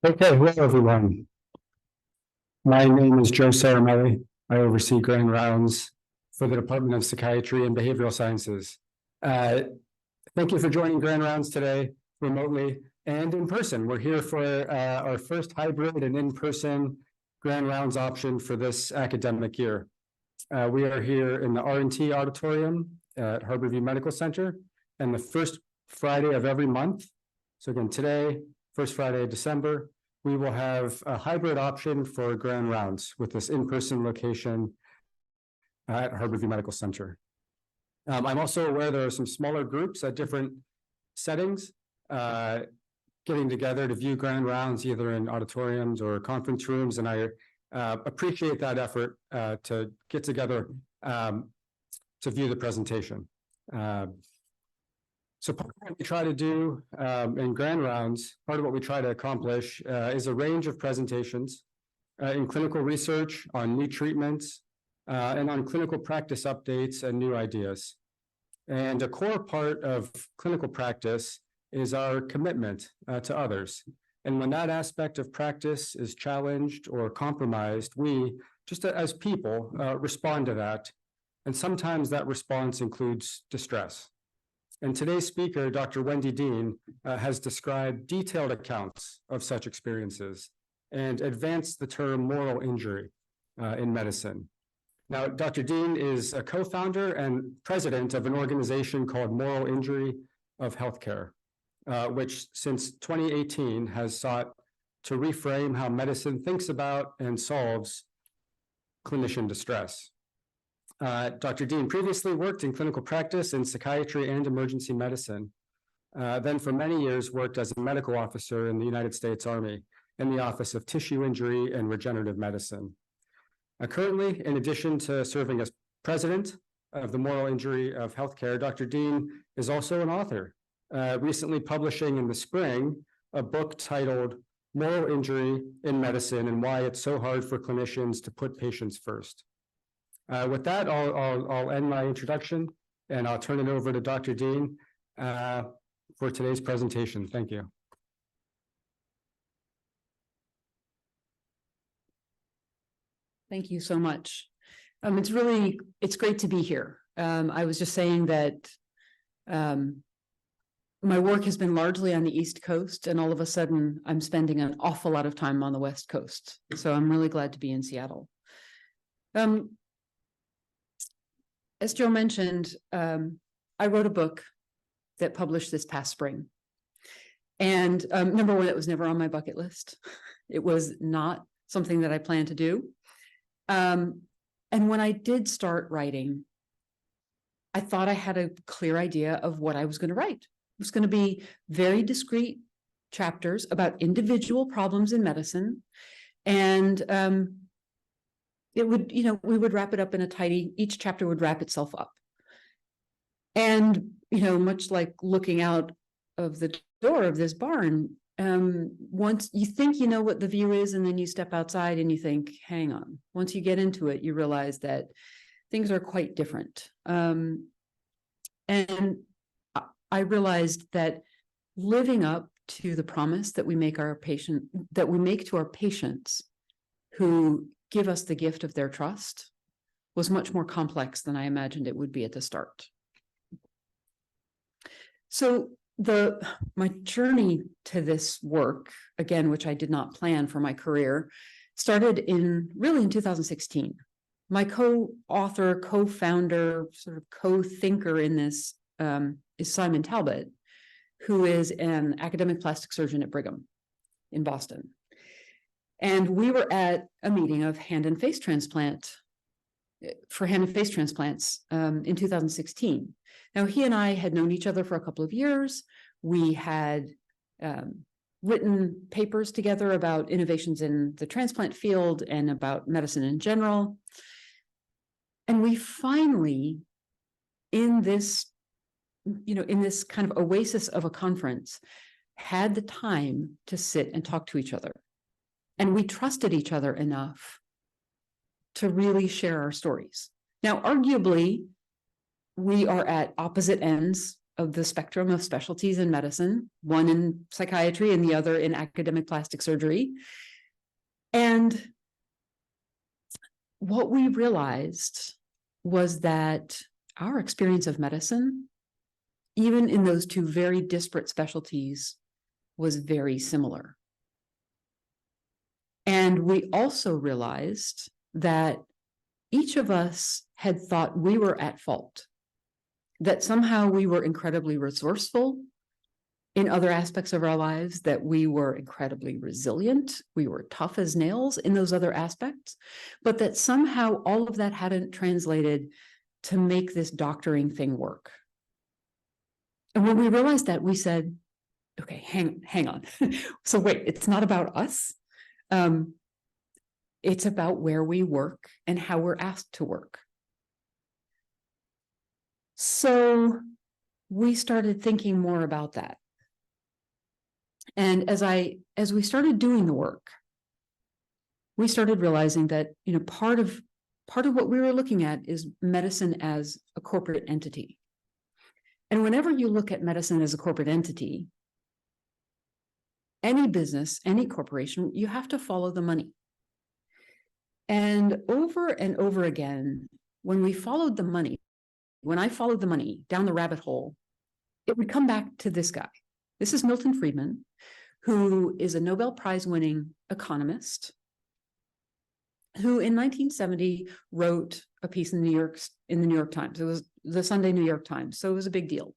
Okay, hello everyone. My name is Joe Saramelli. I oversee grand rounds for the Department of Psychiatry and Behavioral Sciences. Thank you for joining grand rounds today, remotely and in person. We're here for our first hybrid and in-person grand rounds option for this academic year. We are here in the R&T auditorium at Harborview Medical Center, and the first Friday of every month. So again, today, first Friday of December, we will have a hybrid option for grand rounds with this in-person location at Harborview Medical Center. I'm also aware there are some smaller groups at different settings getting together to view grand rounds either in auditoriums or conference rooms, and I appreciate that effort to get together to view the presentation. So part of what we try to do in grand rounds, part of what we try to accomplish is a range of presentations in clinical research on new treatments and on clinical practice updates and new ideas. And a core part of clinical practice is our commitment to others. And when that aspect of practice is challenged or compromised, we, just as people, respond to that. And sometimes that response includes distress. And today's speaker, Dr. Wendy Dean, has described detailed accounts of such experiences and advanced the term moral injury in medicine. Now, Dr. Dean is a co-founder and president of an organization called Moral Injury of Healthcare, which since 2018 has sought to reframe how medicine thinks about and solves clinician distress. Dr. Dean previously worked in clinical practice in psychiatry and emergency medicine. Then for many years worked as a medical officer in the United States Army in the Office of Tissue Injury and Regenerative Medicine. Currently, in addition to serving as president of the Moral Injury of Healthcare, Dr. Dean is also an author, recently publishing in the spring a book titled Moral Injury in Medicine and Why It's So Hard for Clinicians to Put Patients First. With that, I'll end my introduction and I'll turn it over to Dr. Dean for today's presentation. Thank you. Thank you so much. It's great to be here. I was just saying that my work has been largely on the East Coast, and all of a sudden I'm spending an awful lot of time on the West Coast. So I'm really glad to be in Seattle. As Joe mentioned, I wrote a book that published this past spring. And number one, it was never on my bucket list. It was not something that I planned to do. And when I did start writing, I thought I had a clear idea of what I was going to write. It was going to be very discrete chapters about individual problems in medicine. And it would, we would wrap it up in a tidy, each chapter would wrap itself up. And, much like looking out of the door of this barn, once you think you know what the view is, and then you step outside and you think, hang on. Once you get into it, you realize that things are quite different. And I realized that living up to the promise that we make to our patients who give us the gift of their trust was much more complex than I imagined it would be at the start. So my journey to this work, again, which I did not plan for my career, started really in 2016. My co-author, co-founder, sort of co-thinker in this is Simon Talbot, who is an academic plastic surgeon at Brigham in Boston. And we were at a meeting of hand and face transplants in 2016. Now, he and I had known each other for a couple of years. We had written papers together about innovations in the transplant field and about medicine in general. And we finally, in this kind of oasis of a conference, had the time to sit and talk to each other. And we trusted each other enough to really share our stories. Now, arguably, we are at opposite ends of the spectrum of specialties in medicine, one in psychiatry and the other in academic plastic surgery. And what we realized was that our experience of medicine, even in those two very disparate specialties, was very similar. And we also realized that each of us had thought we were at fault, that somehow we were incredibly resourceful in other aspects of our lives, that we were incredibly resilient, we were tough as nails in those other aspects, but that somehow all of that hadn't translated to make this doctoring thing work. And when we realized that, we said, okay, hang on. So wait, it's not about us. It's about where we work and how we're asked to work. So we started thinking more about that. And as we started doing the work, we started realizing that, part of what we were looking at is medicine as a corporate entity. And whenever you look at medicine as a corporate entity, any business, any corporation, you have to follow the money. And over again, when I followed the money down the rabbit hole, it would come back to this guy. This is Milton Friedman, who is a Nobel Prize winning economist, who in 1970 wrote a piece in the New York Times. It was the Sunday New York Times, so it was a big deal.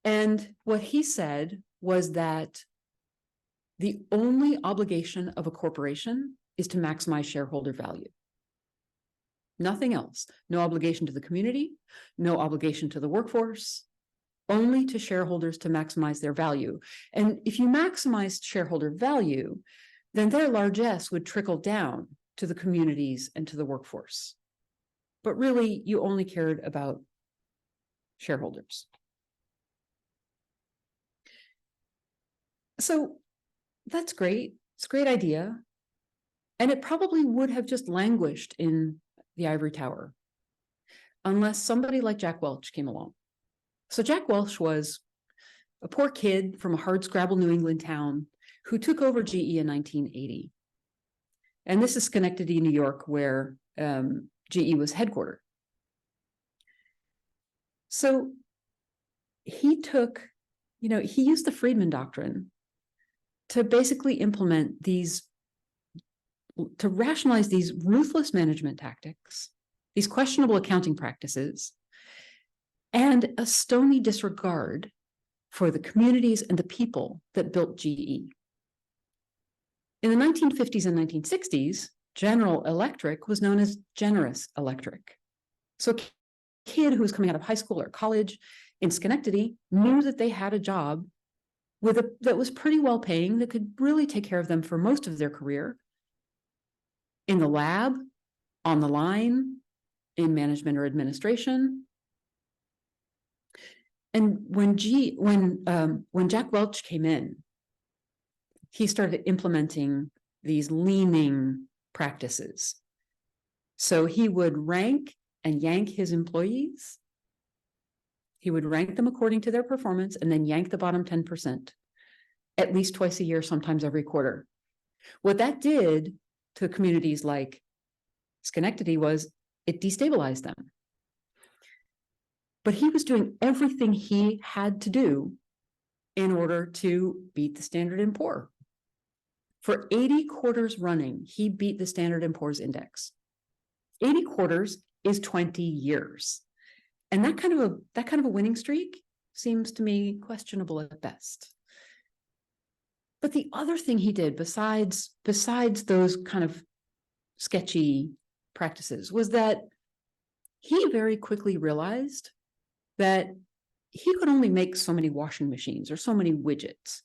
And what he said was that the only obligation of a corporation is to maximize shareholder value. Nothing else. No obligation to the community, no obligation to the workforce, only to shareholders to maximize their value. And if you maximize shareholder value, then their largesse would trickle down to the communities and to the workforce. But really, you only cared about shareholders. So that's great. It's a great idea. And it probably would have just languished in the ivory tower unless somebody like Jack Welch came along. So Jack Welch was a poor kid from a hardscrabble New England town who took over GE in 1980. And this is Schenectady, New York, where GE was headquartered. So he used the Friedman doctrine to basically implement to rationalize these ruthless management tactics, these questionable accounting practices, and a stony disregard for the communities and the people that built GE. In the 1950s and 1960s, General Electric was known as Generous Electric. So a kid who was coming out of high school or college in Schenectady knew that they had a job that was pretty well paying, that could really take care of them for most of their career, in the lab, on the line, in management or administration. And when Jack Welch came in, he started implementing these leaning practices. So he would rank and yank his employees. He would rank them according to their performance and then yank the bottom 10%, at least twice a year, sometimes every quarter. What that did to communities like Schenectady was it destabilized them. But he was doing everything he had to do in order to beat the Standard & Poor. For 80 quarters running, he beat the Standard & Poor's index. 80 quarters is 20 years. And that kind of a winning streak seems to me questionable at best. But the other thing he did besides those kind of sketchy practices was that he very quickly realized that he could only make so many washing machines or so many widgets.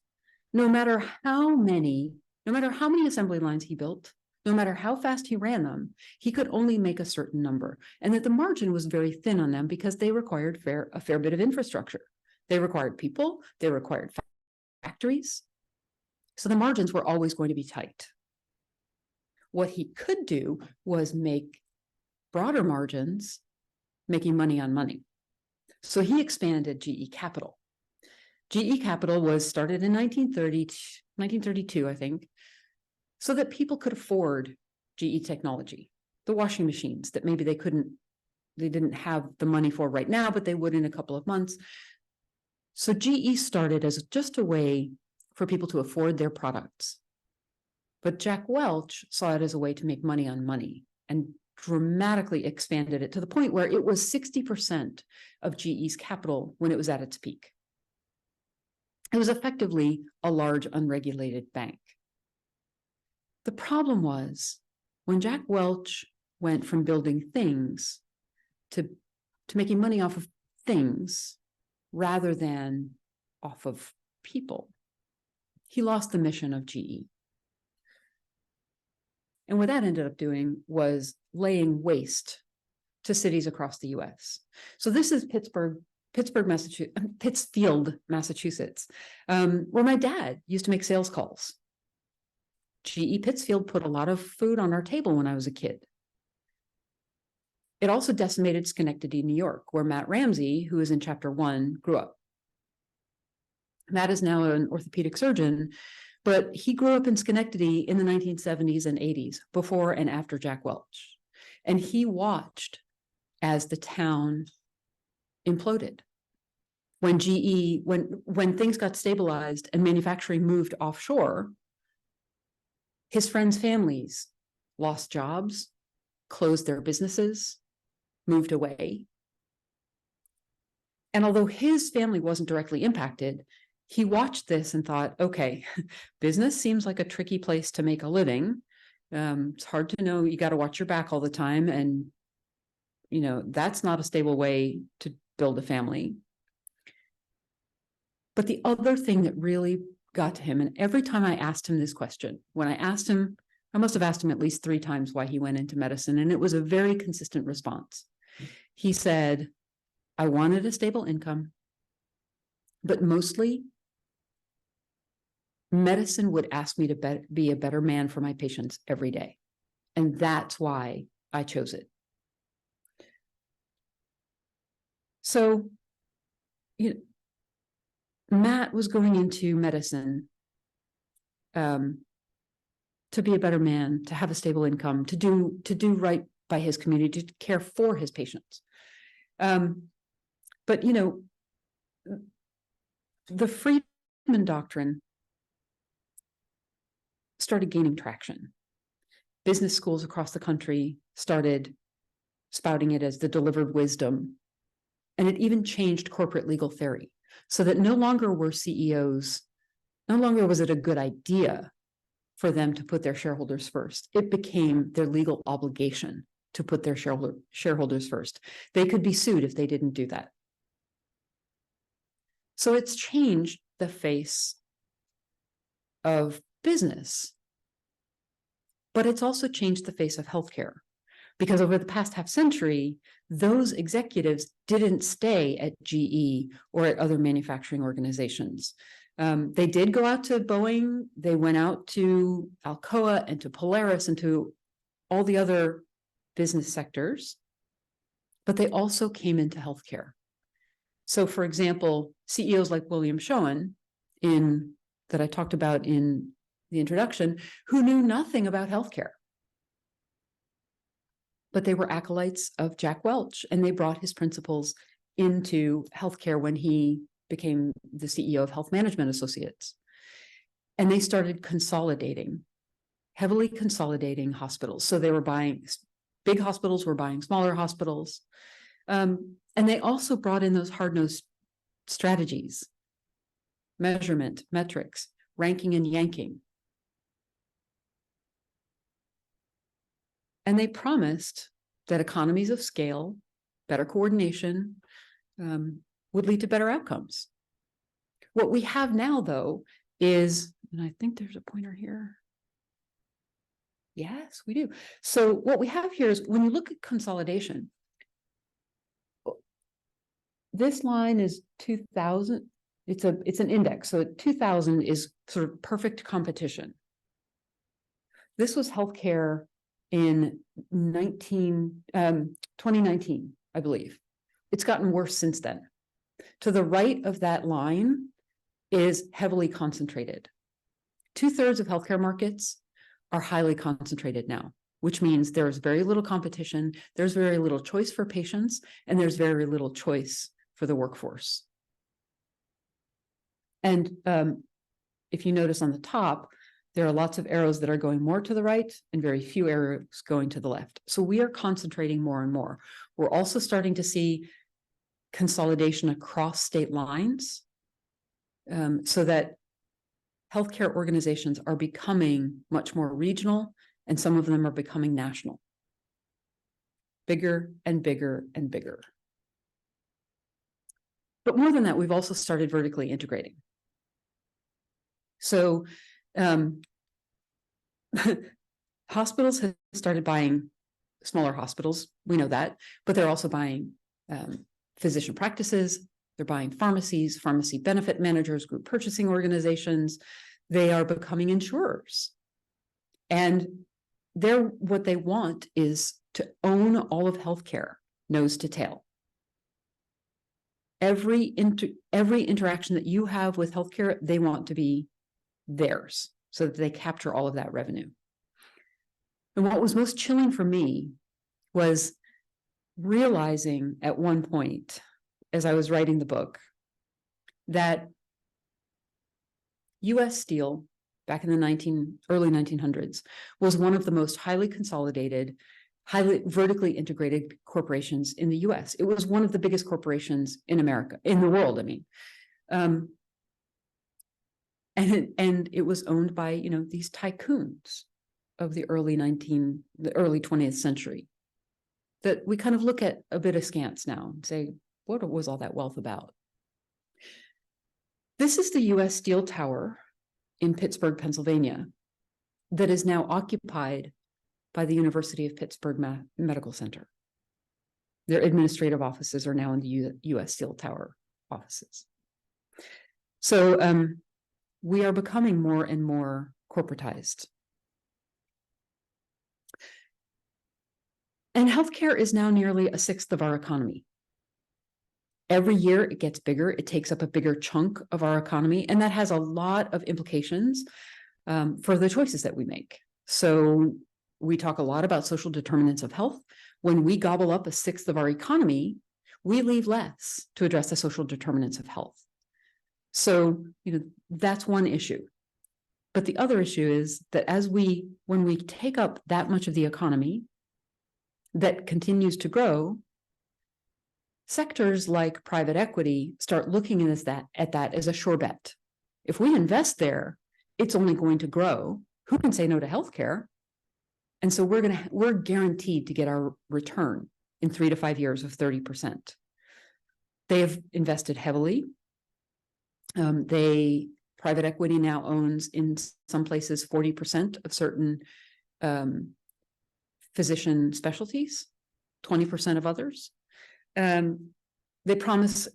No matter how many assembly lines he built, no matter how fast he ran them, he could only make a certain number, and that the margin was very thin on them because they required a fair bit of infrastructure. They required people, they required factories. So the margins were always going to be tight. What he could do was make broader margins, making money on money. So he expanded GE Capital. GE Capital was started in 1932, I think, so that people could afford GE technology, the washing machines that maybe they didn't have the money for right now, but they would in a couple of months. So GE started as just a way for people to afford their products. But Jack Welch saw it as a way to make money on money and dramatically expanded it to the point where it was 60% of GE's capital when it was at its peak. It was effectively a large unregulated bank. The problem was when Jack Welch went from building things to making money off of things rather than off of people, he lost the mission of GE. And what that ended up doing was laying waste to cities across the US. So this is Pittsfield, Massachusetts, where my dad used to make sales calls. GE Pittsfield put a lot of food on our table when I was a kid. It also decimated Schenectady, New York, where Matt Ramsey, who is in chapter 1, grew up. Matt is now an orthopedic surgeon, but he grew up in Schenectady in the 1970s and 80s, before and after Jack Welch. And he watched as the town imploded. When GE, when things got stabilized and manufacturing moved offshore, his friends' families lost jobs, closed their businesses, moved away. And although his family wasn't directly impacted, he watched this and thought, okay, business seems like a tricky place to make a living. It's hard to know, you got to watch your back all the time. And, you know, that's not a stable way to build a family. But the other thing that really got to him, and every time I asked him this question, when I asked him, I must have asked him at least 3 times why he went into medicine, and it was a very consistent response. He said, I wanted a stable income, but mostly medicine would ask me to be a better man for my patients every day. And that's why I chose it. So, you know, Matt was going into medicine to be a better man, to have a stable income, to do right by his community, to care for his patients. But, you know, the Friedman doctrine started gaining traction. Business schools across the country started spouting it as the delivered wisdom. And it even changed corporate legal theory so that no longer were CEOs, no longer was it a good idea for them to put their shareholders first. It became their legal obligation to put their shareholders first. They could be sued if they didn't do that. So it's changed the face of business, but it's also changed the face of healthcare, because over the past half century, those executives didn't stay at GE or at other manufacturing organizations. They did go out to Boeing, they went out to Alcoa and to Polaris and to all the other business sectors, but they also came into healthcare. So for example, CEOs like William Schoen, that I talked about in the introduction, who knew nothing about healthcare, but they were acolytes of Jack Welch, and they brought his principles into healthcare when he became the CEO of Health Management Associates. And they started heavily consolidating hospitals. So they were buying, big hospitals were buying smaller hospitals. And they also brought in those hard-nosed strategies, measurement, metrics, ranking and yanking. And they promised that economies of scale, better coordination, would lead to better outcomes. What we have now, though, is, and I think there's a pointer here. Yes, we do. So what we have here is when you look at consolidation, this line is 2000. It's an index. So 2000 is sort of perfect competition. This was healthcare in 2019, I believe. It's gotten worse since then. To the right of that line is heavily concentrated. 2/3 of healthcare markets are highly concentrated now, which means there's very little competition, there's very little choice for patients, and there's very little choice for the workforce. And if you notice on the top, there are lots of arrows that are going more to the right and very few arrows going to the left. So we are concentrating more and more. We're also starting to see consolidation across state lines, so that healthcare organizations are becoming much more regional, and some of them are becoming national. Bigger and bigger and bigger. But more than that, we've also started vertically integrating. So hospitals have started buying smaller hospitals, we know that, but they're also buying physician practices, they're buying pharmacies, pharmacy benefit managers, group purchasing organizations. They are becoming insurers. And what they want is to own all of healthcare, nose to tail. Every interaction that you have with healthcare, they want to be theirs so that they capture all of that revenue. And what was most chilling for me was realizing at one point, as I was writing the book, that US Steel, back in the early 1900s, was one of the most highly consolidated, highly vertically integrated corporations in the US. It was one of the biggest corporations in America, in the world, I mean. And it was owned by, these tycoons of the early 20th century that we kind of look at a bit askance now and say, what was all that wealth about? This is the US Steel Tower in Pittsburgh, Pennsylvania, that is now occupied by the University of Pittsburgh Medical Center. Their administrative offices are now in the US Steel Tower offices. So we are becoming more and more corporatized. And healthcare is now nearly 1/6 of our economy. Every year it gets bigger, it takes up a bigger chunk of our economy, and that has a lot of implications for the choices that we make. So we talk a lot about social determinants of health. When we gobble up 1/6 of our economy, we leave less to address the social determinants of health. So, that's one issue. But the other issue is that when we take up that much of the economy that continues to grow, sectors like private equity start looking at that as a sure bet. If we invest there, it's only going to grow. Who can say no to healthcare? And so we're guaranteed to get our return in 3 to 5 years of 30%. They have invested heavily. Private equity now owns in some places 40% of certain physician specialties, 20% of others. They promise,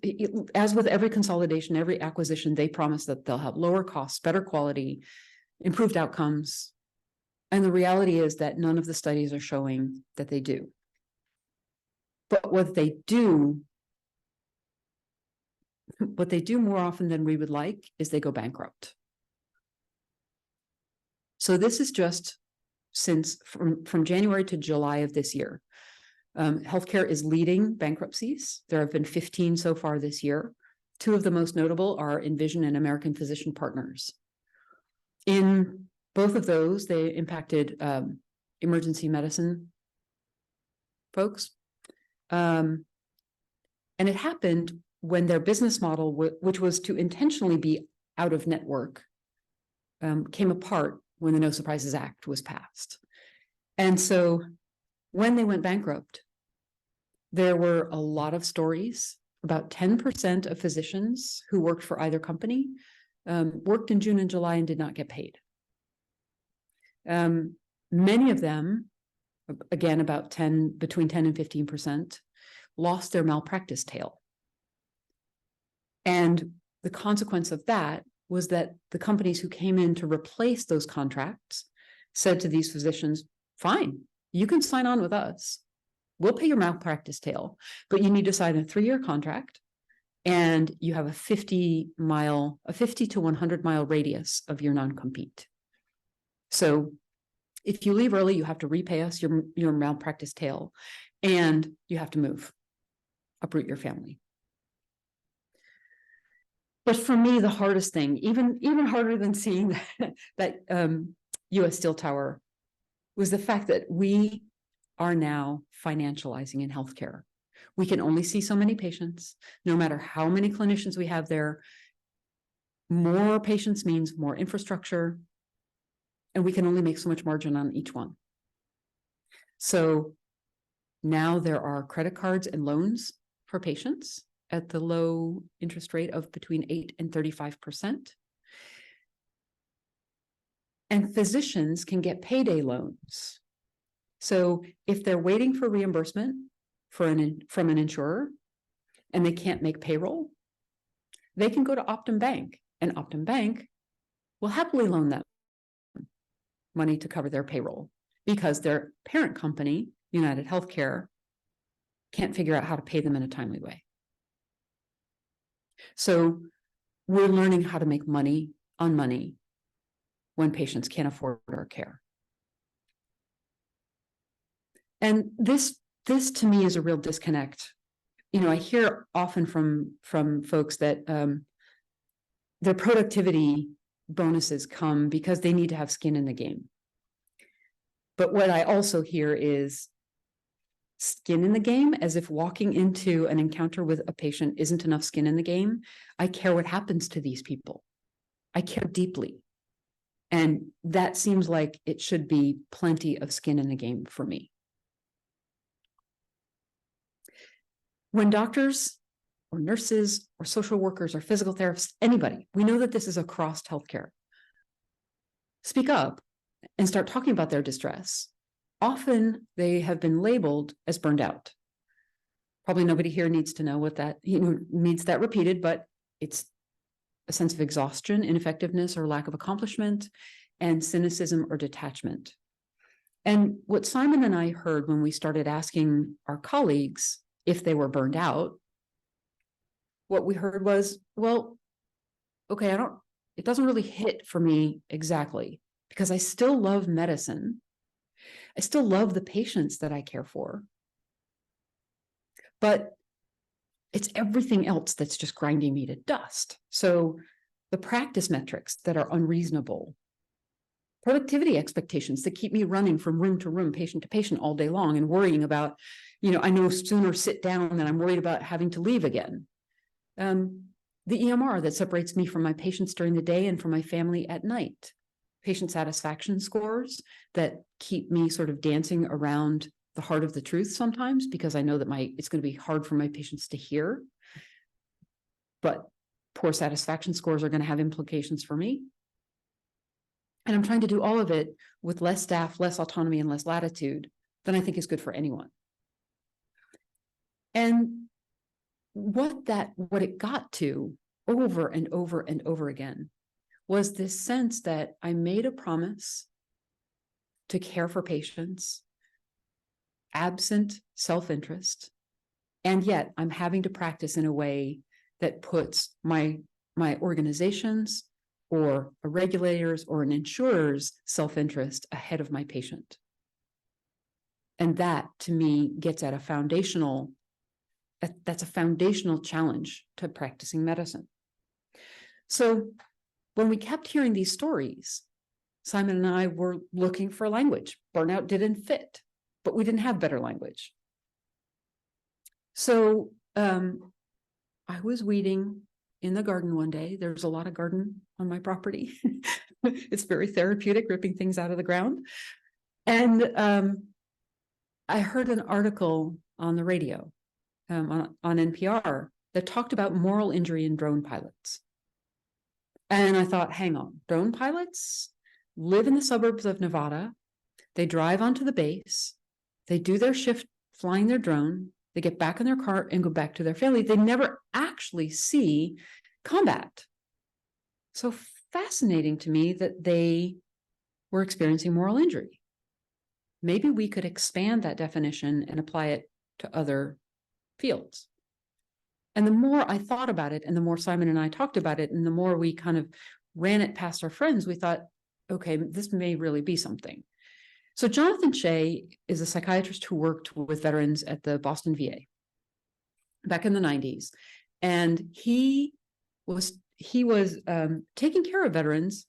as with every consolidation, every acquisition, they promise that they'll have lower costs, better quality, improved outcomes. And the reality is that none of the studies are showing that they do. But what they do more often than we would like is they go bankrupt. So this is just from January to July of this year. Healthcare is leading bankruptcies. There have been 15 so far this year. 2 of the most notable are Envision and American Physician Partners. In both of those, they impacted emergency medicine folks. And it happened when their business model, which was to intentionally be out of network, came apart when the No Surprises Act was passed. And so when they went bankrupt, there were a lot of stories. About 10% of physicians who worked for either company worked in June and July and did not get paid. Many of them, again, between 10 and 15%, lost their malpractice tail. And the consequence of that was that the companies who came in to replace those contracts said to these physicians, fine, you can sign on with us. We'll pay your malpractice tail, but you need to sign a 3-year contract. and you have a 50 to 100-mile radius of your non-compete. So if you leave early, you have to repay us your malpractice tail, and you have to move, uproot your family. But for me, the hardest thing, even harder than seeing that US Steel Tower, was the fact that we are now financializing in healthcare. We can only see so many patients, no matter how many clinicians we have there. More patients means more infrastructure, and we can only make so much margin on each one. So now there are credit cards and loans for patients at the low interest rate of between 8 and 35%. And physicians can get payday loans. So if they're waiting for reimbursement from an insurer and they can't make payroll, they can go to Optum Bank, and Optum Bank will happily loan them money to cover their payroll because their parent company, United Healthcare, can't figure out how to pay them in a timely way. So we're learning how to make money on money when patients can't afford our care. And this to me is a real disconnect. You know, I hear often from folks that their productivity bonuses come because they need to have skin in the game. But what I also hear is skin in the game, as if walking into an encounter with a patient isn't enough skin in the game. I care what happens to these people. I care deeply. And that seems like it should be plenty of skin in the game for me. When doctors or nurses or social workers or physical therapists, anybody, we know that this is across healthcare, speak up and start talking about their distress, often they have been labeled as burned out. Probably nobody here needs to know what that, needs that repeated, but it's a sense of exhaustion, ineffectiveness, or lack of accomplishment, and cynicism or detachment. And what Simon and I heard when we started asking our colleagues if they were burned out, what we heard was, well, okay, it doesn't really hit for me exactly, because I still love medicine. I still love the patients that I care for. But it's everything else that's just grinding me to dust. So the practice metrics that are unreasonable, productivity expectations that keep me running from room to room, patient to patient all day long and worrying about, I no sooner sit down than I'm worried about having to leave again. The EMR that separates me from my patients during the day and from my family at night. Patient satisfaction scores that keep me sort of dancing around the heart of the truth sometimes, because I know that it's going to be hard for my patients to hear. But poor satisfaction scores are going to have implications for me. And I'm trying to do all of it with less staff, less autonomy, and less latitude than I think is good for anyone. And what it got to over and over and over again was this sense that I made a promise to care for patients absent self-interest, and yet I'm having to practice in a way that puts my organization's or a regulator's or an insurer's self-interest ahead of my patient. And that, to me, gets at that's a foundational challenge to practicing medicine. So when we kept hearing these stories, Simon and I were looking for language. Burnout didn't fit, but we didn't have better language. So I was weeding in the garden one day. There's a lot of garden on my property. It's very therapeutic, ripping things out of the ground. And I heard an article on the radio, on NPR, that talked about moral injury in drone pilots. And I thought, hang on, drone pilots live in the suburbs of Nevada. They drive onto the base. They do their shift flying their drone. They get back in their car and go back to their family. They never actually see combat. So fascinating to me that they were experiencing moral injury. Maybe we could expand that definition and apply it to other fields. And the more I thought about it, and the more Simon and I talked about it, and the more we kind of ran it past our friends, we thought, okay, this may really be something. So Jonathan Shea is a psychiatrist who worked with veterans at the Boston VA back in the 90s. And he was taking care of veterans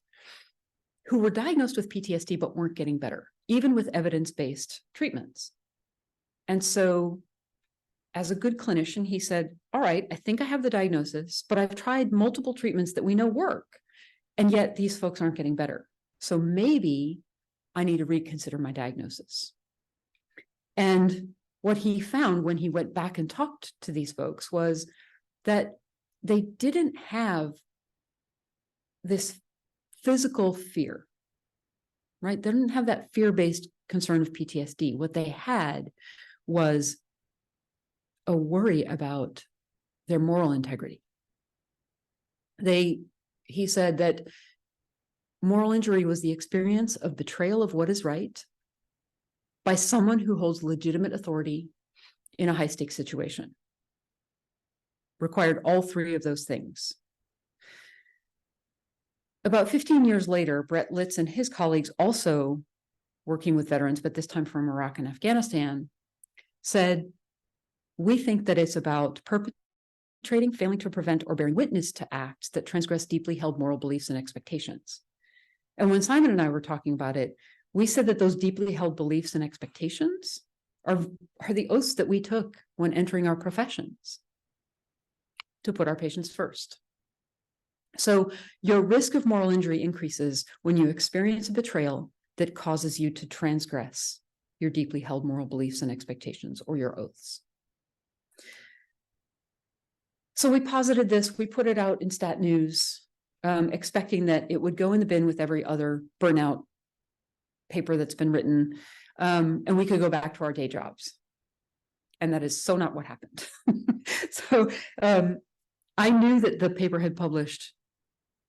who were diagnosed with PTSD but weren't getting better, even with evidence-based treatments. And so as a good clinician, he said, all right, I think I have the diagnosis, but I've tried multiple treatments that we know work, and yet these folks aren't getting better. So maybe I need to reconsider my diagnosis. And what he found when he went back and talked to these folks was that they didn't have this physical fear, right? They didn't have that fear-based concern of PTSD. What they had was a worry about their moral integrity. He said that moral injury was the experience of betrayal of what is right by someone who holds legitimate authority in a high-stakes situation. Required all three of those things. About 15 years later, Brett Litz and his colleagues, also working with veterans, but this time from Iraq and Afghanistan, said, we think that it's about perpetrating, failing to prevent, or bearing witness to acts that transgress deeply held moral beliefs and expectations. And when Simon and I were talking about it, we said that those deeply held beliefs and expectations are the oaths that we took when entering our professions to put our patients first. So your risk of moral injury increases when you experience a betrayal that causes you to transgress your deeply held moral beliefs and expectations, or your oaths. So we posited this, we put it out in Stat News, expecting that it would go in the bin with every other burnout paper that's been written, and we could go back to our day jobs. And that is so not what happened. So I knew that the paper had published,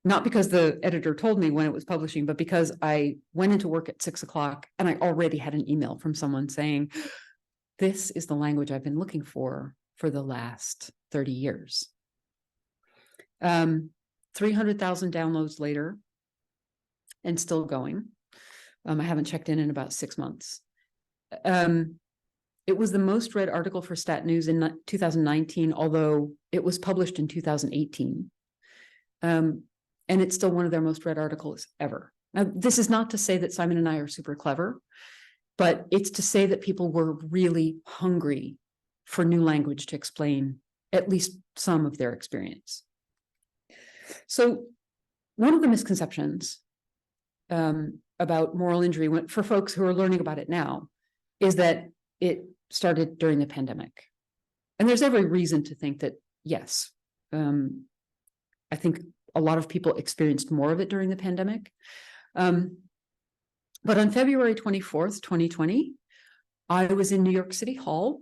not because the editor told me when it was publishing, but because I went into work at 6 o'clock and I already had an email from someone saying, this is the language I've been looking for the last 30 years. 300,000 downloads later and still going. I haven't checked in about 6 months. It was the most read article for Stat News in 2019, although it was published in 2018. And it's still one of their most read articles ever. Now, this is not to say that Simon and I are super clever, but it's to say that people were really hungry for new language to explain at least some of their experience. So one of the misconceptions about moral injury for folks who are learning about it now is that it started during the pandemic. And there's every reason to think that, yes, I think a lot of people experienced more of it during the pandemic. But on February 24th, 2020, I was in New York City Hall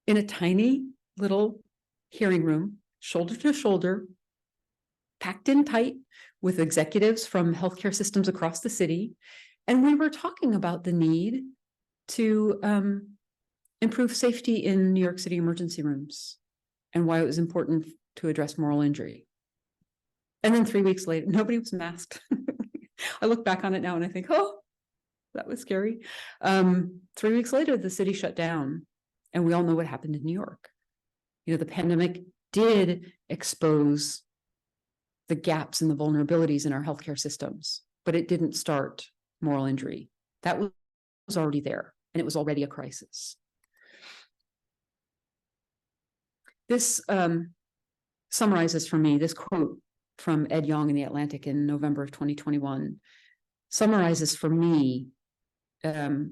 in a tiny little hearing room, shoulder to shoulder, packed in tight with executives from healthcare systems across the city. And we were talking about the need to improve safety in New York City emergency rooms and why it was important to address moral injury. And then 3 weeks later, nobody was masked. I look back on it now and I think, oh, that was scary. 3 weeks later, the city shut down, and we all know what happened in New York. You know, the pandemic did expose the gaps and the vulnerabilities in our healthcare systems, but it didn't start moral injury. That was already there, and it was already a crisis. This summarizes for me, this quote from Ed Yong in The Atlantic in November of 2021, summarizes for me a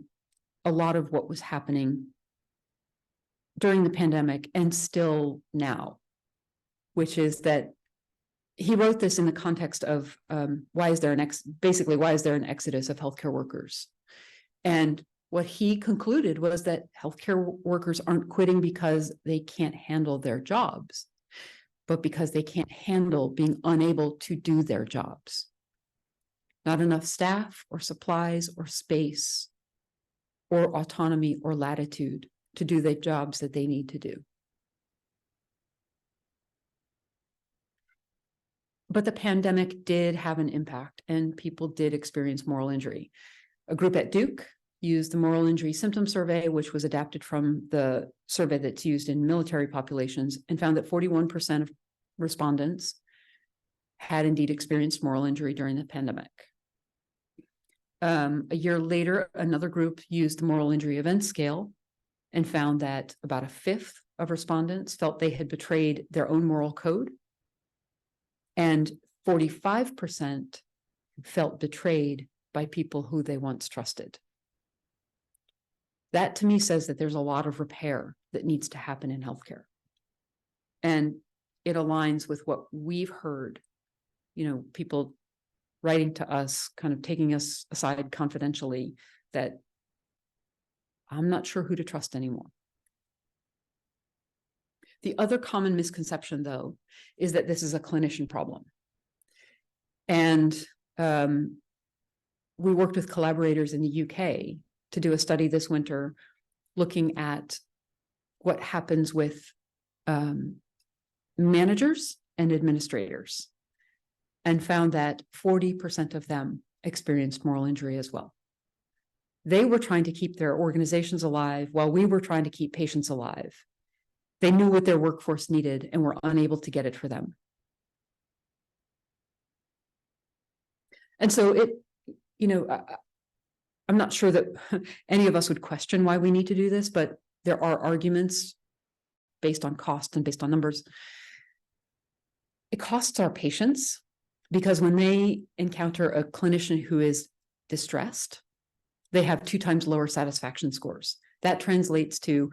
lot of what was happening during the pandemic and still now, which is that he wrote this in the context of why is there an exodus of healthcare workers? And what he concluded was that healthcare workers aren't quitting because they can't handle their jobs, but because they can't handle being unable to do their jobs. Not enough staff or supplies or space or autonomy or latitude to do the jobs that they need to do. But the pandemic did have an impact, and people did experience moral injury. A group at Duke used the moral injury symptom survey, which was adapted from the survey that's used in military populations, and found that 41% of respondents had indeed experienced moral injury during the pandemic. A year later, another group used the moral injury event scale and found that about a fifth of respondents felt they had betrayed their own moral code, and 45% felt betrayed by people who they once trusted. That to me says that there's a lot of repair that needs to happen in healthcare. And it aligns with what we've heard, people writing to us, kind of taking us aside confidentially, that I'm not sure who to trust anymore. The other common misconception, though, is that this is a clinician problem. And we worked with collaborators in the UK to do a study this winter looking at what happens with managers and administrators, and found that 40% of them experienced moral injury as well. They were trying to keep their organizations alive while we were trying to keep patients alive. They knew what their workforce needed and were unable to get it for them. And so I'm not sure that any of us would question why we need to do this, but there are arguments based on cost and based on numbers. It costs our patients, because when they encounter a clinician who is distressed, they have 2 times lower satisfaction scores. That translates to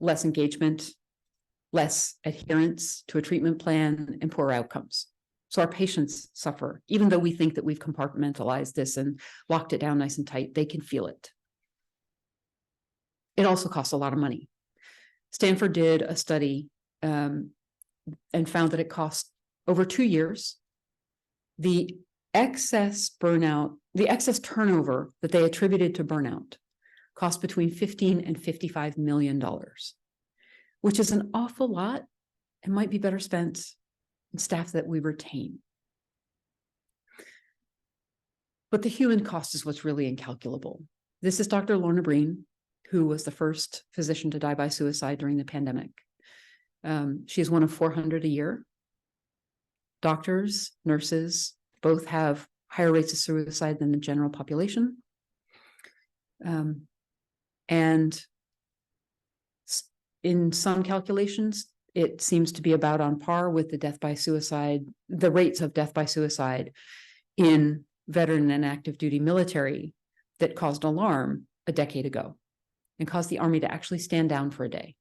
less engagement, less adherence to a treatment plan, and poorer outcomes. So our patients suffer. Even though we think that we've compartmentalized this and locked it down nice and tight, they can feel it. It also costs a lot of money. Stanford did a study and found that it cost over 2 years. The excess burnout, the excess turnover that they attributed to burnout cost between $15 and $55 million, which is an awful lot and might be better spent in staff that we retain. But the human cost is what's really incalculable. This is Dr. Lorna Breen, who was the first physician to die by suicide during the pandemic. She is one of 400 a year. Doctors, nurses, both have higher rates of suicide than the general population. And in some calculations, it seems to be about on par with the rates of death by suicide in veteran and active duty military that caused alarm a decade ago and caused the Army to actually stand down for a day.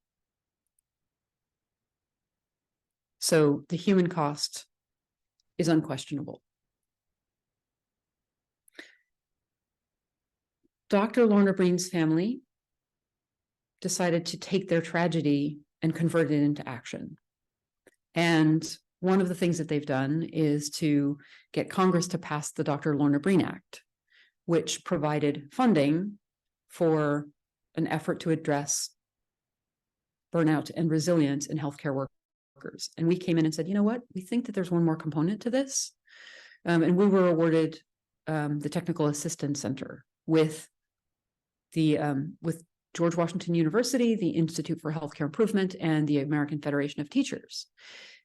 So the human cost is unquestionable. Dr. Lorna Breen's family decided to take their tragedy and convert it into action. And one of the things that they've done is to get Congress to pass the Dr. Lorna Breen Act, which provided funding for an effort to address burnout and resilience in healthcare workers. And we came in and said, you know what, we think that there's one more component to this. And we were awarded the Technical Assistance Center with George Washington University, the Institute for Healthcare Improvement, and the American Federation of Teachers.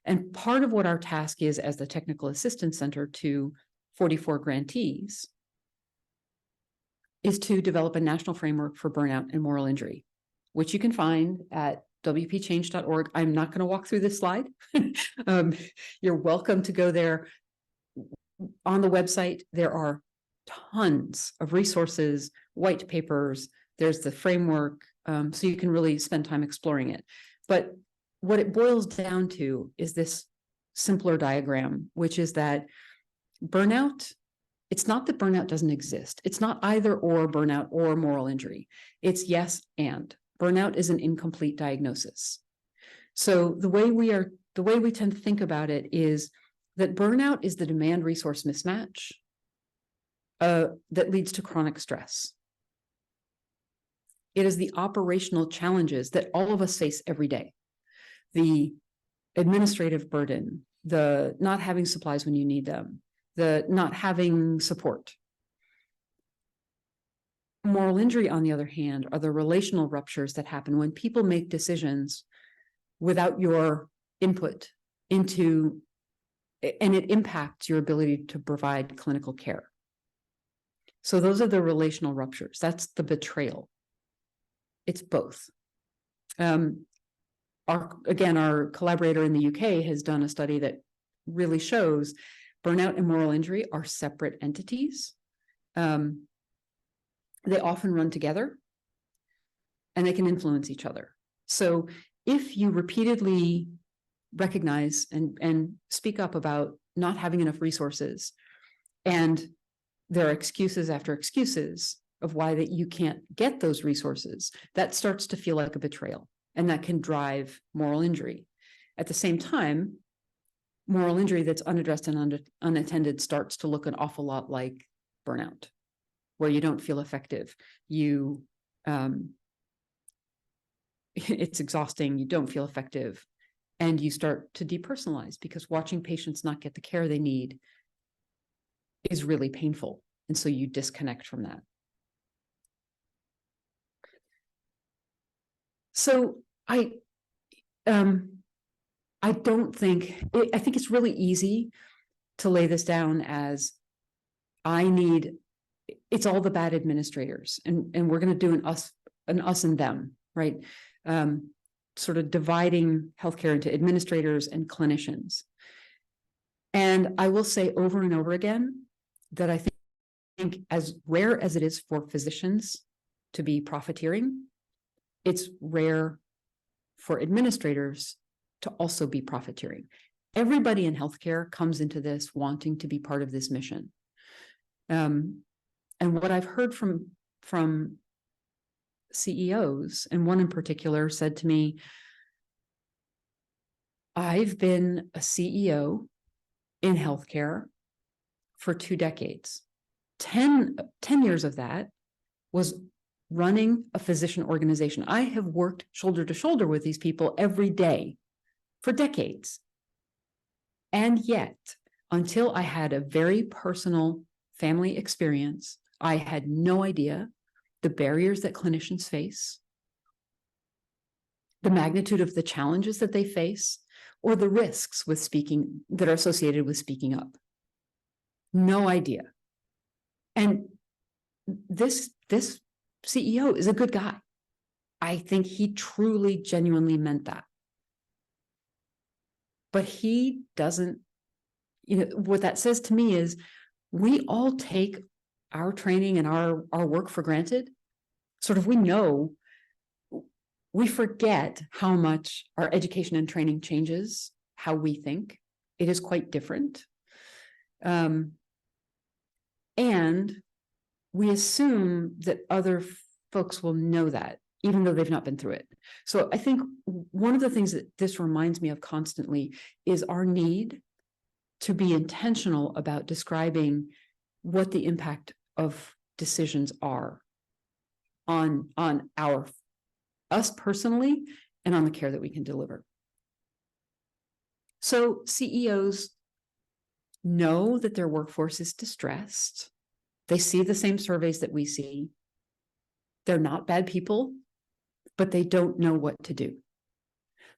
And part of what our task is as the Technical Assistance Center to 44 grantees is to develop a national framework for burnout and moral injury, which you can find at wpchange.org. I'm not going to walk through this slide. You're welcome to go there. On the website, there are tons of resources, white papers. There's the framework, so you can really spend time exploring it. But what it boils down to is this simpler diagram, which is that burnout, it's not that burnout doesn't exist. It's not either or burnout or moral injury. It's yes and. Burnout is an incomplete diagnosis. So the way we tend to think about it is that burnout is the demand resource mismatch that leads to chronic stress. It is the operational challenges that all of us face every day. The administrative burden, the not having supplies when you need them, the not having support. Moral injury, on the other hand, are the relational ruptures that happen when people make decisions without your input into, and it impacts your ability to provide clinical care. So those are the relational ruptures. That's the betrayal. It's both. Our collaborator in the UK has done a study that really shows burnout and moral injury are separate entities. They often run together and they can influence each other. So if you repeatedly recognize and speak up about not having enough resources, and there are excuses after excuses of why that you can't get those resources, that starts to feel like a betrayal, and that can drive moral injury. At the same time, moral injury that's unaddressed and unattended starts to look an awful lot like burnout, where you don't feel effective. It's exhausting, you don't feel effective, and you start to depersonalize because watching patients not get the care they need is really painful. And so you disconnect from that. So I don't think, I think it's really easy to lay this down as it's all the bad administrators, and we're going to do an us and them, right? Sort of dividing healthcare into administrators and clinicians. And I will say over and over again that I think as rare as it is for physicians to be profiteering, it's rare for administrators to also be profiteering. Everybody in healthcare comes into this wanting to be part of this mission. And what I've heard from CEOs, and one in particular said to me, I've been a CEO in healthcare for 2 decades. 10 years of that was running a physician organization. I have worked shoulder to shoulder with these people every day for decades. And yet, until I had a very personal family experience, I had no idea the barriers that clinicians face, the magnitude of the challenges that they face, or the risks with speaking that are associated with speaking up. No idea. And this CEO is a good guy. I think he truly, genuinely meant that. But he doesn't, what that says to me is we all take our training and our work for granted. Sort of, we forget how much our education and training changes how we think. It is quite different. And we assume that other folks will know that, even though they've not been through it. So I think one of the things that this reminds me of constantly is our need to be intentional about describing what the impact of decisions are on us personally and on the care that we can deliver. So CEOs know that their workforce is distressed. They see the same surveys that we see. They're not bad people, but they don't know what to do.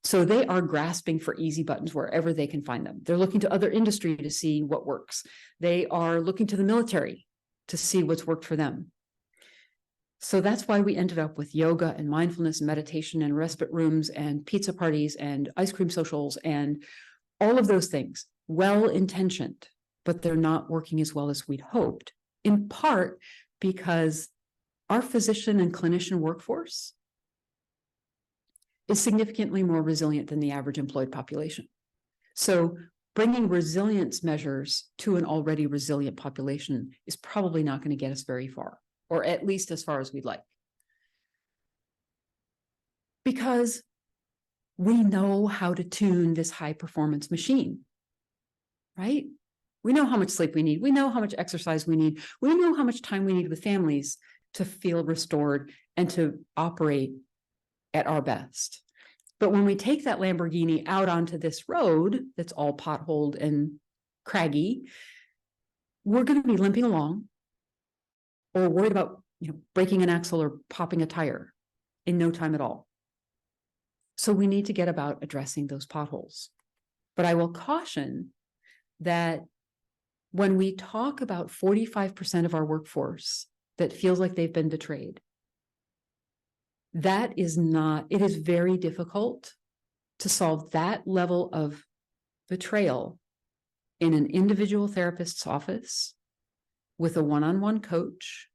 So they are grasping for easy buttons wherever they can find them. They're looking to other industry to see what works. They are looking to the military to see what's worked for them. So that's why we ended up with yoga and mindfulness and meditation and respite rooms and pizza parties and ice cream socials and all of those things, well-intentioned, but they're not working as well as we'd hoped, in part because our physician and clinician workforce is significantly more resilient than the average employed population. So bringing resilience measures to an already resilient population is probably not going to get us very far, or at least as far as we'd like. Because we know how to tune this high performance machine, right? We know how much sleep we need. We know how much exercise we need. We know how much time we need with families to feel restored and to operate at our best. But when we take that Lamborghini out onto this road that's all potholed and craggy, we're going to be limping along or worried about, breaking an axle or popping a tire in no time at all. So we need to get about addressing those potholes. But I will caution that when we talk about 45% of our workforce that feels like they've been betrayed, it is very difficult to solve that level of betrayal in an individual therapist's office with a one-on-one coach.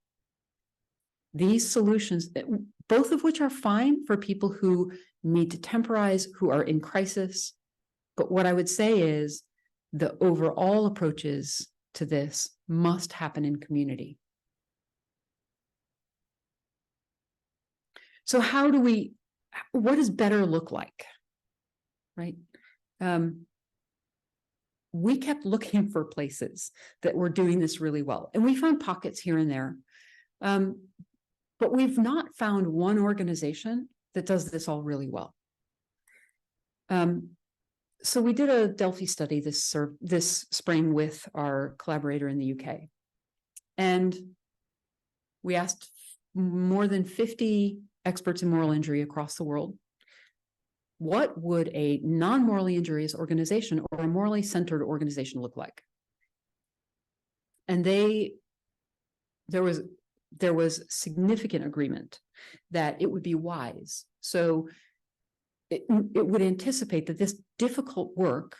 These solutions, both of which are fine for people who need to temporize, who are in crisis. But what I would say is the overall approaches to this must happen in community. So what does better look like, right? We kept looking for places that were doing this really well. And we found pockets here and there. But we've not found one organization that does this all really well. So we did a Delphi study this spring with our collaborator in the UK. And we asked more than 50 experts in moral injury across the world, what would a non-morally injurious organization or a morally centered organization look like? And there was significant agreement that it would be wise. So it would anticipate that this difficult work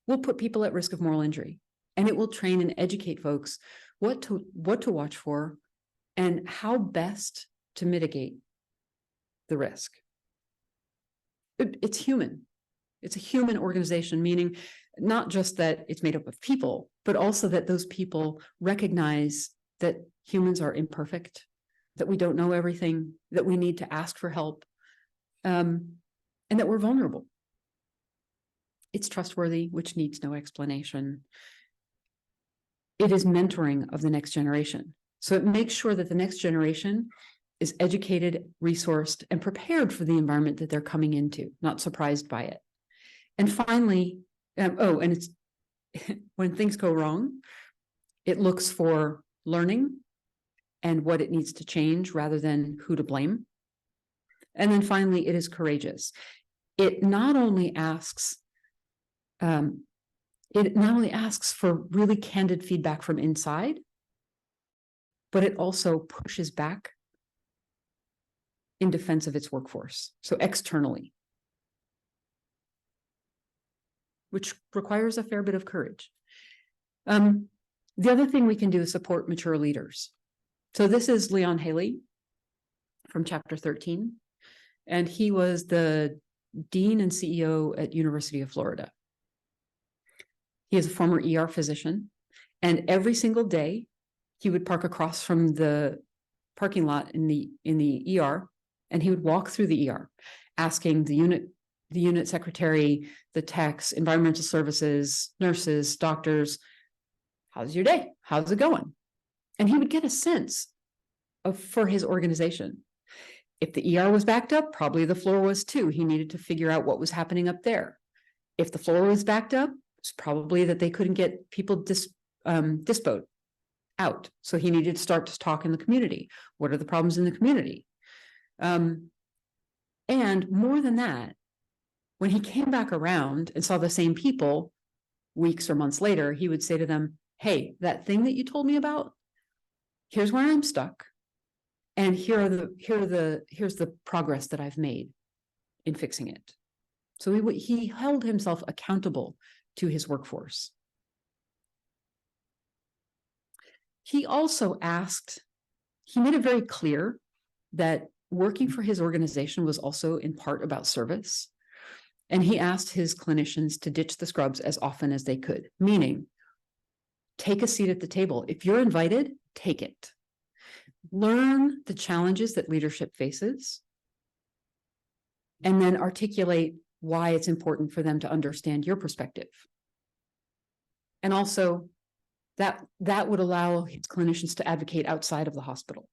will put people at risk of moral injury, and it will train and educate folks what to watch for and how best to mitigate the risk. It's human. It's a human organization, meaning not just that it's made up of people, but also that those people recognize that humans are imperfect, that we don't know everything, that we need to ask for help, and that we're vulnerable. It's trustworthy, which needs no explanation. It is mentoring of the next generation. So it makes sure that the next generation is educated, resourced, and prepared for the environment that they're coming into, not surprised by it. And finally, and it's when things go wrong, it looks for learning and what it needs to change rather than who to blame. And then finally, it is courageous. It not only asks for really candid feedback from inside, but it also pushes back in defense of its workforce, so externally, which requires a fair bit of courage. The other thing we can do is support mature leaders. So this is Leon Haley from chapter 13, and he was the dean and CEO at University of Florida. He is a former ER physician, and every single day he would park across from the parking lot in the ER, and he would walk through the ER, asking the unit secretary, the techs, environmental services, nurses, doctors, how's your day? How's it going? And he would get a sense for his organization. If the ER was backed up, probably the floor was too. He needed to figure out what was happening up there. If the floor was backed up, it's probably that they couldn't get people dispoed out. So he needed to start to talk in the community. What are the problems in the community? And more than that, when he came back around and saw the same people weeks or months later, he would say to them, hey, that thing that you told me about, here's where I'm stuck. And here's the progress that I've made in fixing it. So he held himself accountable to his workforce. He also he made it very clear that working for his organization was also in part about service. And he asked his clinicians to ditch the scrubs as often as they could, meaning take a seat at the table. If you're invited, take it. Learn the challenges that leadership faces, and then articulate why it's important for them to understand your perspective. And also, that would allow his clinicians to advocate outside of the hospital.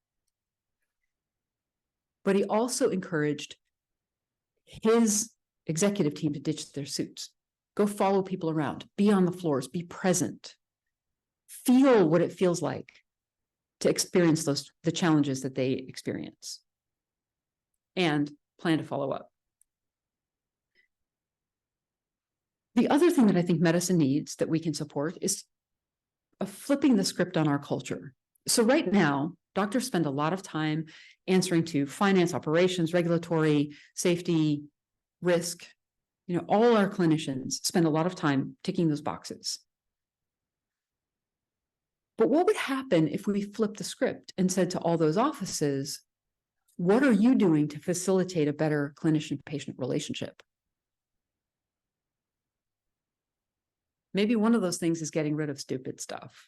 But he also encouraged his executive team to ditch their suits. Go follow people around, be on the floors, be present, feel what it feels like to experience the challenges that they experience, and plan to follow up. The other thing that I think medicine needs that we can support is flipping the script on our culture. So right now, doctors spend a lot of time answering to finance, operations, regulatory, safety, risk. All our clinicians spend a lot of time ticking those boxes. But what would happen if we flipped the script and said to all those offices, what are you doing to facilitate a better clinician-patient relationship? Maybe one of those things is getting rid of stupid stuff,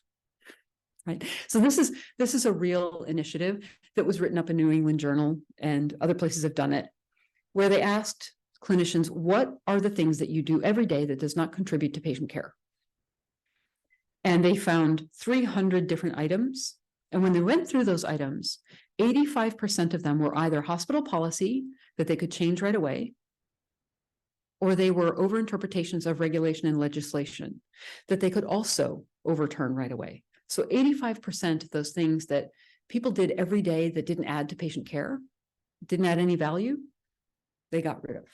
right? So this is a real initiative that was written up in New England Journal, and other places have done it, where they asked clinicians, what are the things that you do every day that does not contribute to patient care? And they found 300 different items. And when they went through those items, 85% of them were either hospital policy that they could change right away, or they were overinterpretations of regulation and legislation that they could also overturn right away. So 85% of those things that people did every day that didn't add to patient care, didn't add any value, they got rid of.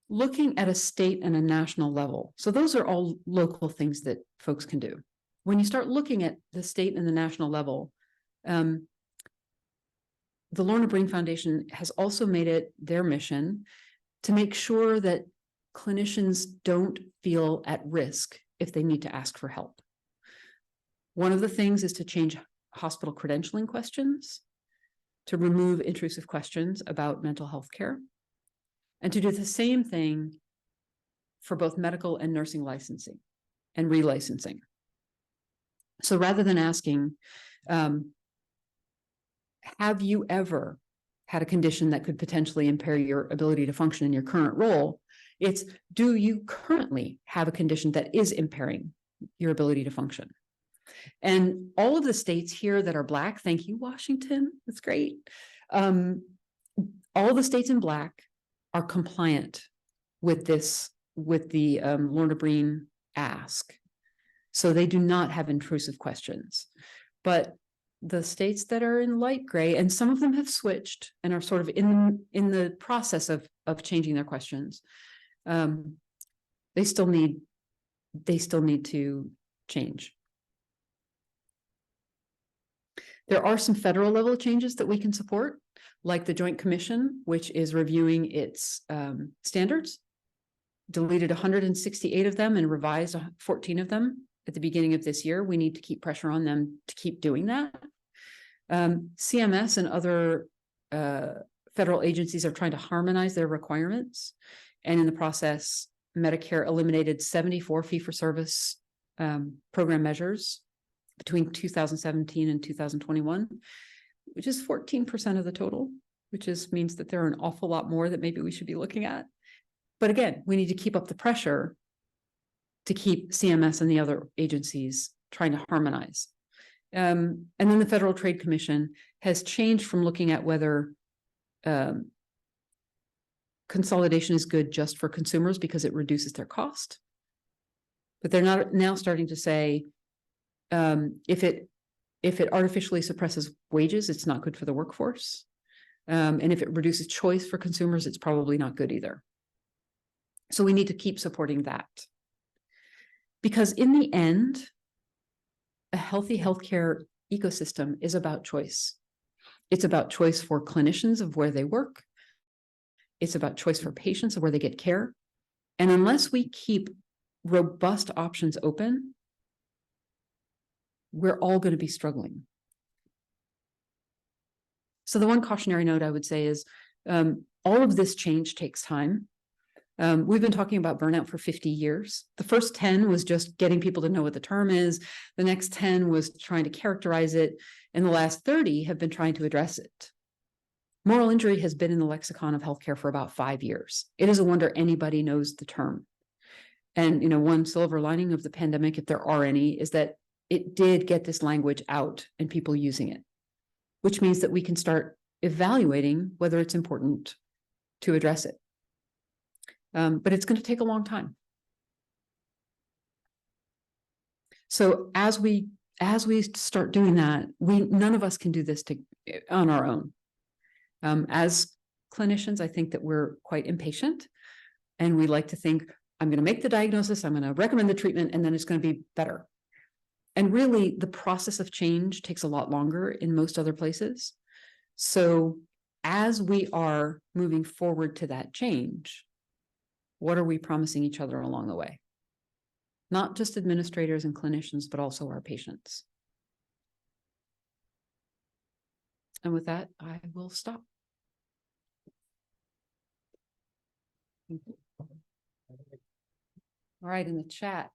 Looking at a state and a national level. So those are all local things that folks can do. When you start looking at the state and the national level, the Lorna Breen Foundation has also made it their mission to make sure that clinicians don't feel at risk if they need to ask for help. One of the things is to change hospital credentialing questions, to remove intrusive questions about mental health care, and to do the same thing for both medical and nursing licensing and relicensing. So rather than asking, have you ever had a condition that could potentially impair your ability to function in your current role? It's, do you currently have a condition that is impairing your ability to function? And all of the states here that are Black, thank you, Washington, that's great. All the states in Black are compliant with this, with the Lorna Breen ask. So they do not have intrusive questions. But the states that are in light gray, and some of them have switched and are sort of in the process of changing their questions, they still need to change. There are some federal level changes that we can support, like the Joint Commission, which is reviewing its standards, deleted 168 of them and revised 14 of them at the beginning of this year. We need to keep pressure on them to keep doing that. CMS and other federal agencies are trying to harmonize their requirements. And in the process, Medicare eliminated 74 fee-for-service program measures between 2017 and 2021, which is 14% of the total, which means that there are an awful lot more that maybe we should be looking at. But again, we need to keep up the pressure to keep CMS and the other agencies trying to harmonize. And then the Federal Trade Commission has changed from looking at whether consolidation is good just for consumers because it reduces their cost. But they're not now starting to say, if it artificially suppresses wages, it's not good for the workforce. And if it reduces choice for consumers, it's probably not good either. So we need to keep supporting that. Because in the end, a healthy healthcare ecosystem is about choice. It's about choice for clinicians of where they work. It's about choice for patients of where they get care. And unless we keep robust options open, we're all going to be struggling. So the one cautionary note I would say is all of this change takes time. We've been talking about burnout for 50 years. The first 10 was just getting people to know what the term is. The next 10 was trying to characterize it. And the last 30 have been trying to address it. Moral injury has been in the lexicon of healthcare for about 5 years. It is a wonder anybody knows the term. And, one silver lining of the pandemic, if there are any, is that it did get this language out and people using it, which means that we can start evaluating whether it's important to address it. But it's going to take a long time. So as we start doing that, none of us can do this on our own. As clinicians, I think that we're quite impatient, and we like to think, I'm going to make the diagnosis, I'm going to recommend the treatment, and then it's going to be better. And really, the process of change takes a lot longer in most other places. So as we are moving forward to that change, what are we promising each other along the way? Not just administrators and clinicians, but also our patients. And with that, I will stop. All right, in the chat.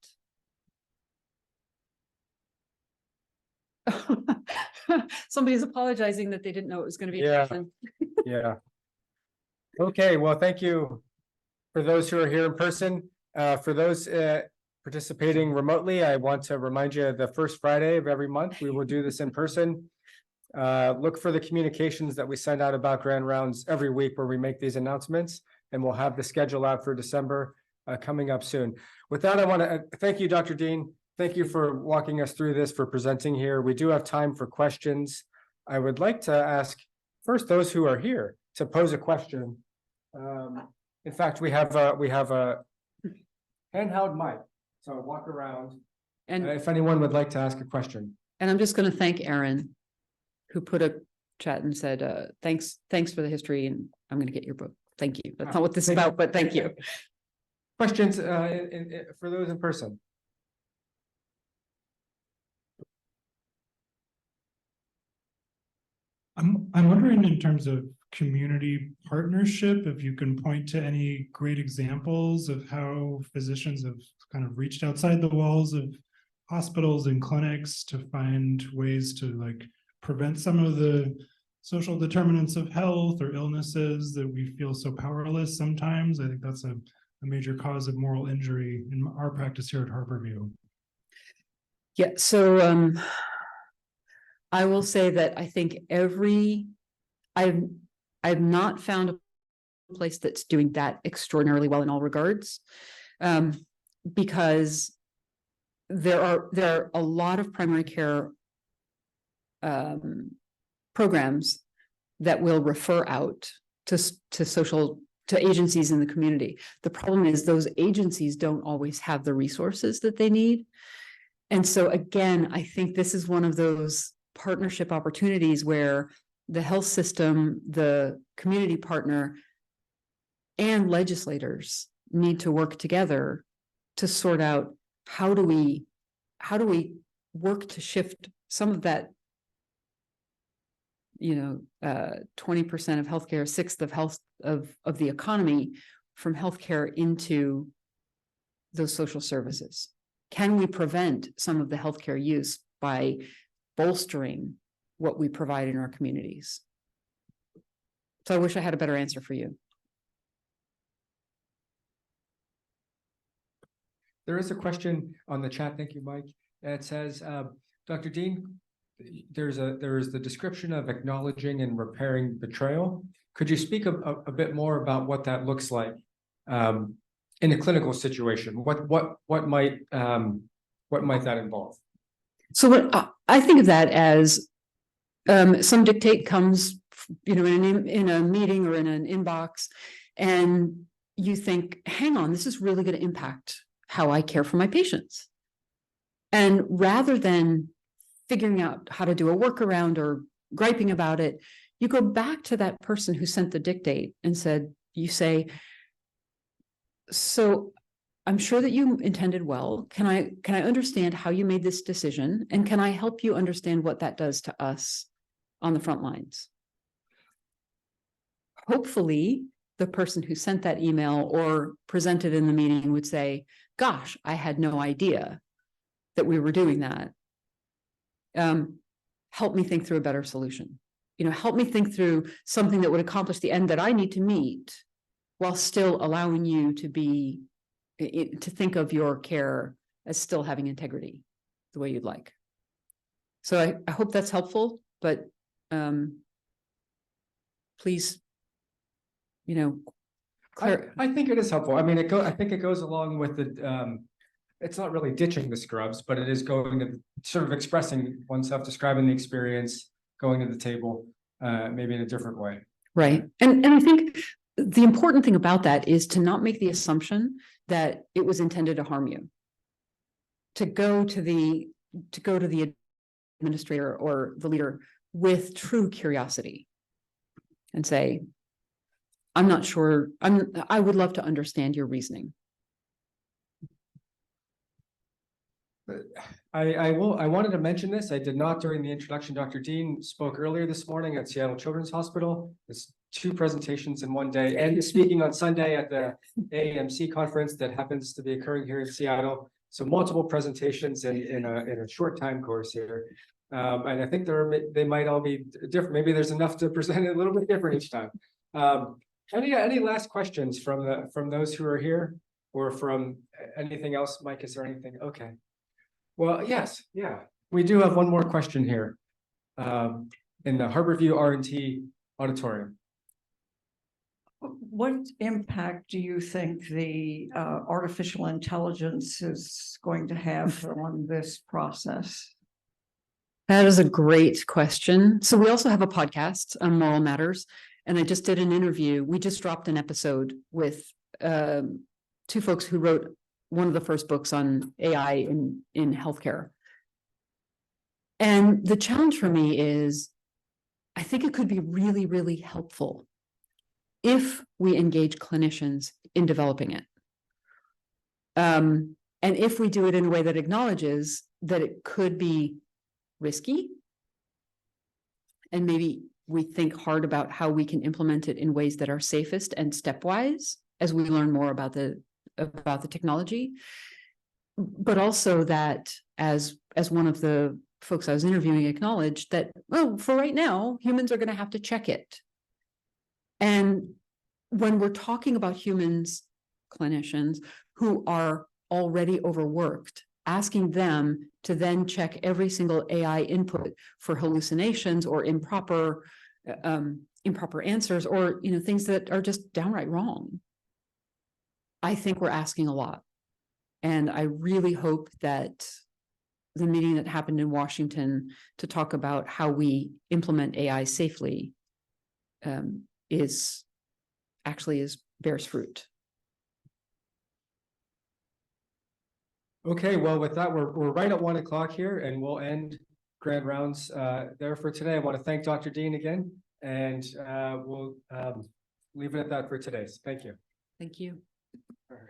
Somebody's apologizing that they didn't know it was going to be a question. Yeah. Okay, well, thank you for those who are here in person. For those participating remotely, I want to remind you the first Friday of every month, we will do this in person. Look for the communications that we send out about Grand Rounds every week where we make these announcements, and we'll have the schedule out for December coming up soon. With that, I want to thank you, Dr. Dean. Thank you for walking us through this, for presenting here. We do have time for questions. I would like to ask first those who are here to pose a question. In fact, we have a handheld mic, so walk around. And if anyone would like to ask a question. And I'm just going to thank Aaron, who put a chat and said, thanks for the history, and I'm going to get your book. Thank you. That's not what this is about, but thank you. Questions for those in person? I'm wondering, in terms of community partnership, if you can point to any great examples of how physicians have kind of reached outside the walls of hospitals and clinics to find ways to like prevent some of the social determinants of health or illnesses that we feel so powerless sometimes. I think that's a major cause of moral injury in our practice here at Harborview. Yeah, so I will say that I think I've not found a place that's doing that extraordinarily well in all regards, because there are a lot of primary care programs that will refer out to agencies in the community. The problem is those agencies don't always have the resources that they need. And so again, I think this is one of those partnership opportunities where the health system, the community partner, and legislators need to work together to sort out how do we work to shift some of that, 20% of healthcare, 1/6 of health of the economy from healthcare into those social services. Can we prevent some of the healthcare use by bolstering what we provide in our communities? So I wish I had a better answer for you. There is a question on the chat. Thank you, Mike. It says, Dr. Dean, there is the description of acknowledging and repairing betrayal. Could you speak a bit more about what that looks like in a clinical situation? What might that involve? So what I think of that as some dictate comes, in a meeting or in an inbox, and you think, hang on, this is really going to impact how I care for my patients. And rather than figuring out how to do a workaround or griping about it, you go back to that person who sent the dictate and you say, so I'm sure that you intended well. Can I understand how you made this decision? And can I help you understand what that does to us on the front lines? Hopefully, the person who sent that email or presented in the meeting would say, gosh, I had no idea that we were doing that. Help me think through a better solution. Help me think through something that would accomplish the end that I need to meet while still allowing you to think of your care as still having integrity the way you'd like. So I hope that's helpful, but please, you know, I think it is helpful. I mean, I think it goes along with the, it's not really ditching the scrubs, but it is going to sort of expressing oneself, describing the experience, going to the table, maybe in a different way. right. And I think the important thing about that is to not make the assumption that it was intended to harm you. To go to the administrator or the leader with true curiosity and say, I'm not sure, I would love to understand your reasoning. I wanted to mention this. I did not during the introduction. Dr. Dean spoke earlier this morning at Seattle Children's Hospital. It's 2 presentations in one day, and speaking on Sunday at the AAMC conference that happens to be occurring here in Seattle. So multiple presentations in a short time course here. And I think they might all be different. Maybe there's enough to present it a little bit different each time. Any last questions from those who are here, or from anything else? Mike, is there anything? Okay. Well, yes, yeah. We do have one more question here in the Harborview R&T auditorium. What impact do you think the artificial intelligence is going to have on this process? That is a great question. So we also have a podcast on Moral Matters, and I just did an interview. We just dropped an episode with 2 folks who wrote one of the first books on AI in healthcare. And the challenge for me is, I think it could be really, really helpful if we engage clinicians in developing it. And if we do it in a way that acknowledges that it could be risky, and maybe we think hard about how we can implement it in ways that are safest and stepwise as we learn more about the technology, but also that as one of the folks I was interviewing acknowledged that, well, for right now, humans are going to have to check it. And when we're talking about humans, clinicians who are already overworked, asking them to then check every single AI input for hallucinations or improper answers, or things that are just downright wrong, I think we're asking a lot. And I really hope that the meeting that happened in Washington to talk about how we implement AI safely bears fruit. Okay, well, with that, we're right at 1 o'clock here, and we'll end Grand Rounds there for today. I want to thank Dr. Dean again, and we'll leave it at that for today. So thank you. Thank you. All right.